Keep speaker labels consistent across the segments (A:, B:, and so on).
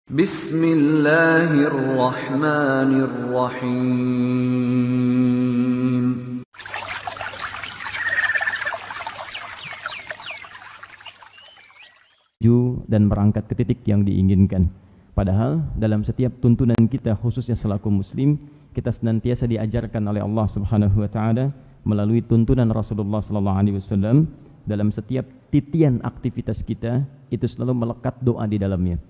A: Bismillahirrahmanirrahim.
B: Dan berangkat ke titik yang diinginkan. Padahal dalam setiap tuntunan kita, khususnya selaku muslim, kita senantiasa diajarkan oleh Allah Subhanahu wa taala melalui tuntunan Rasulullah sallallahu alaihi wasallam, dalam setiap titian aktivitas kita itu selalu melekat doa di dalamnya.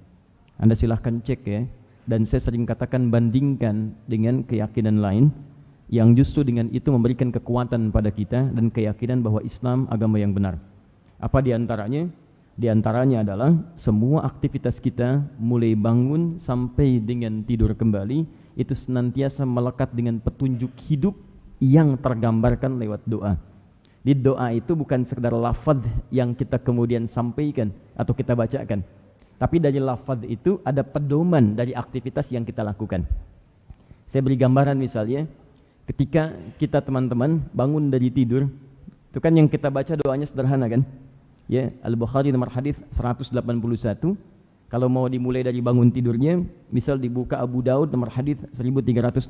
B: Anda silahkan cek ya, dan saya sering katakan bandingkan dengan keyakinan lain yang justru dengan itu memberikan kekuatan pada kita dan keyakinan bahwa Islam agama yang benar. Apa di antaranya? Di antaranya adalah semua aktivitas kita mulai bangun sampai dengan tidur kembali itu senantiasa melekat dengan petunjuk hidup yang tergambarkan lewat doa. Di doa itu bukan sekedar lafaz yang kita kemudian sampaikan atau kita bacakan, tapi dari lafaz itu ada pedoman dari aktivitas yang kita lakukan. Saya beri gambaran misalnya, ketika kita teman-teman bangun dari tidur, itu kan yang kita baca doanya sederhana kan? Ya, Al-Bukhari nomor hadis 181. Kalau mau dimulai dari bangun tidurnya, misal dibuka Abu Daud nomor hadis 1367.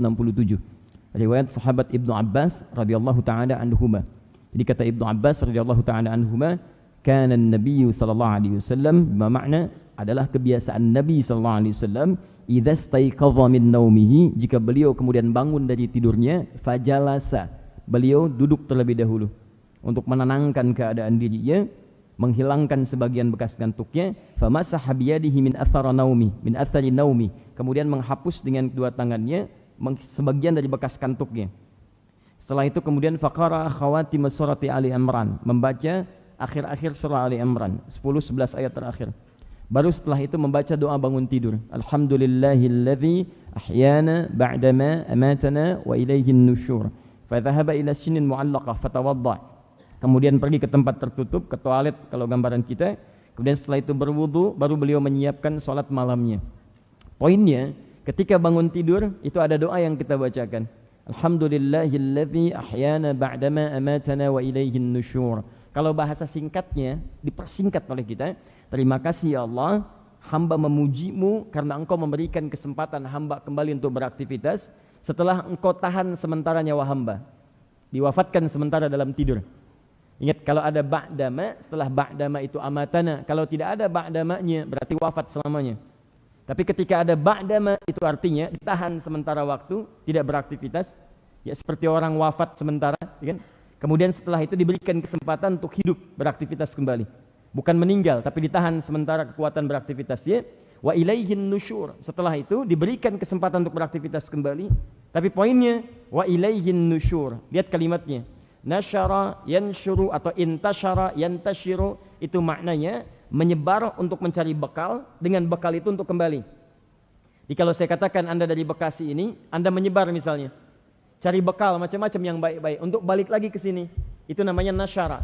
B: Riwayat sahabat Ibnu Abbas radhiyallahu taala anhuma. Jadi kata Ibnu Abbas radhiyallahu taala anhuma, kana an-nabiy sallallahu alaihi wasallam, bermakna adalah kebiasaan Nabi sallallahu alaihi wasallam, idza staiqadha min naumihi, jika beliau kemudian bangun dari tidurnya, fajalasa, beliau duduk terlebih dahulu untuk menenangkan keadaan dirinya, menghilangkan sebagian bekas ngantuknya, famasaha biyadihi min athari naumi, kemudian menghapus dengan kedua tangannya sebagian dari bekas kantuknya. Setelah itu kemudian faqara khawatim surati Ali Imran, membaca akhir-akhir surah Ali Imran 10-11 ayat terakhir. Baru setelah itu membaca doa bangun tidur, alhamdulillahilladzi ahyana ba'dama amatana wa ilaihin nusyur, fa dhahaba ila sinin mu'allaqah fatawadda. Kemudian pergi ke tempat tertutup, ke toilet kalau gambaran kita. Kemudian setelah itu berwudu, baru beliau menyiapkan salat malamnya. Poinnya, ketika bangun tidur itu ada doa yang kita bacakan, alhamdulillahilladzi ahyana ba'dama amatana wa ilaihin nusyur. Kalau bahasa singkatnya dipersingkat oleh kita, terima kasih ya Allah, hamba memujimu karena engkau memberikan kesempatan hamba kembali untuk beraktivitas setelah engkau tahan sementara nyawa hamba, diwafatkan sementara dalam tidur. Ingat, kalau ada ba'dama, setelah ba'dama itu amatana. Kalau tidak ada ba'damanya berarti wafat selamanya. Tapi ketika ada ba'dama itu artinya ditahan sementara waktu, tidak beraktivitas, ya seperti orang wafat sementara, ya kan? Kemudian setelah itu diberikan kesempatan untuk hidup, beraktivitas kembali. Bukan meninggal, tapi ditahan sementara kekuatan beraktivitasnya. Wa ilaihin nusyur. Setelah itu diberikan kesempatan untuk beraktivitas kembali. Tapi poinnya, wa ilaihin nusyur. Lihat kalimatnya. Nasyara yansyuru atau intasyara yantashiru, itu maknanya menyebar untuk mencari bekal, dengan bekal itu untuk kembali. Jadi kalau saya katakan Anda dari Bekasi ini, Anda menyebar misalnya, cari bekal macam-macam yang baik-baik untuk balik lagi ke sini, itu namanya nasyara.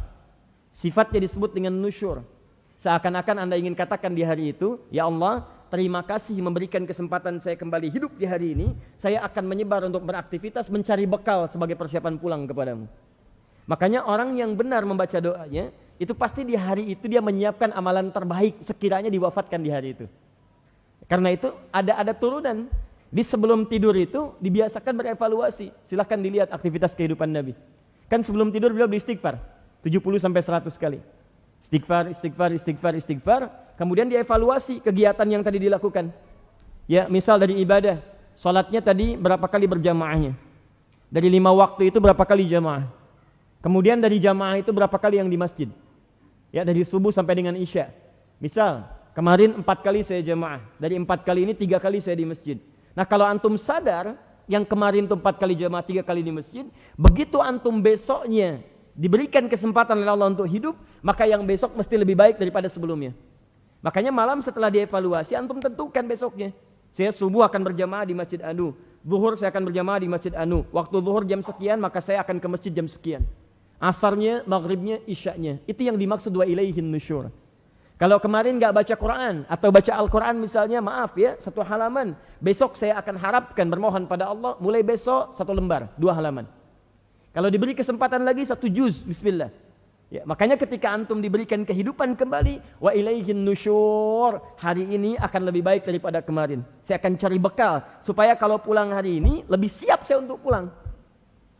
B: Sifatnya disebut dengan nusyur. Seakan-akan Anda ingin katakan di hari itu, ya Allah, terima kasih memberikan kesempatan saya kembali hidup di hari ini, saya akan menyebar untuk beraktivitas mencari bekal sebagai persiapan pulang kepadamu. Makanya orang yang benar membaca doanya, itu pasti di hari itu dia menyiapkan amalan terbaik sekiranya diwafatkan di hari itu. Karena itu ada turunan. Di sebelum tidur itu dibiasakan berevaluasi. Silahkan dilihat aktivitas kehidupan Nabi. Kan sebelum tidur beliau beristighfar 70-100 kali. Istighfar. Kemudian dievaluasi kegiatan yang tadi dilakukan. Ya, misal dari ibadah, salatnya tadi berapa kali berjamaahnya. Dari 5 waktu itu berapa kali jamaah. Kemudian dari jamaah itu berapa kali yang di masjid. Ya, dari subuh sampai dengan isya. Misal, kemarin 4 kali saya jamaah. Dari 4 kali ini 3 kali saya di masjid. Nah, kalau antum sadar, yang kemarin itu 4 kali jamaah, 3 kali di masjid, begitu antum besoknya diberikan kesempatan oleh Allah untuk hidup, maka yang besok mesti lebih baik daripada sebelumnya. Makanya malam setelah dievaluasi, antum tentukan besoknya. Saya subuh akan berjamaah di masjid anu, zuhur saya akan berjamaah di masjid anu, waktu zuhur jam sekian, maka saya akan ke masjid jam sekian. Asarnya, maghribnya, isyaknya. Itu yang dimaksud wa ilaihin nusyur. Kalau kemarin gak baca Quran atau baca Al-Quran misalnya, maaf ya, 1 halaman. Besok saya akan harapkan bermohon pada Allah, mulai besok 1 lembar, 2 halaman. Kalau diberi kesempatan lagi 1 juz, bismillah.
A: Ya, makanya ketika antum diberikan kehidupan kembali, wa ilaihin nusyur, hari ini akan lebih baik daripada kemarin. Saya akan cari bekal supaya kalau pulang hari ini lebih siap saya untuk pulang.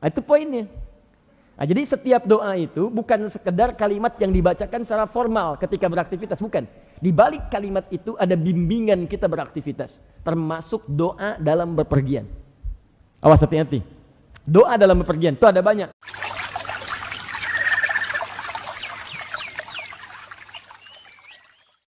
A: Nah, itu poinnya. Nah, jadi setiap doa itu bukan sekedar kalimat yang dibacakan secara formal ketika beraktivitas, bukan. Di balik kalimat itu ada bimbingan kita beraktivitas, termasuk doa dalam bepergian. Awas hati-hati. Doa dalam bepergian itu ada banyak.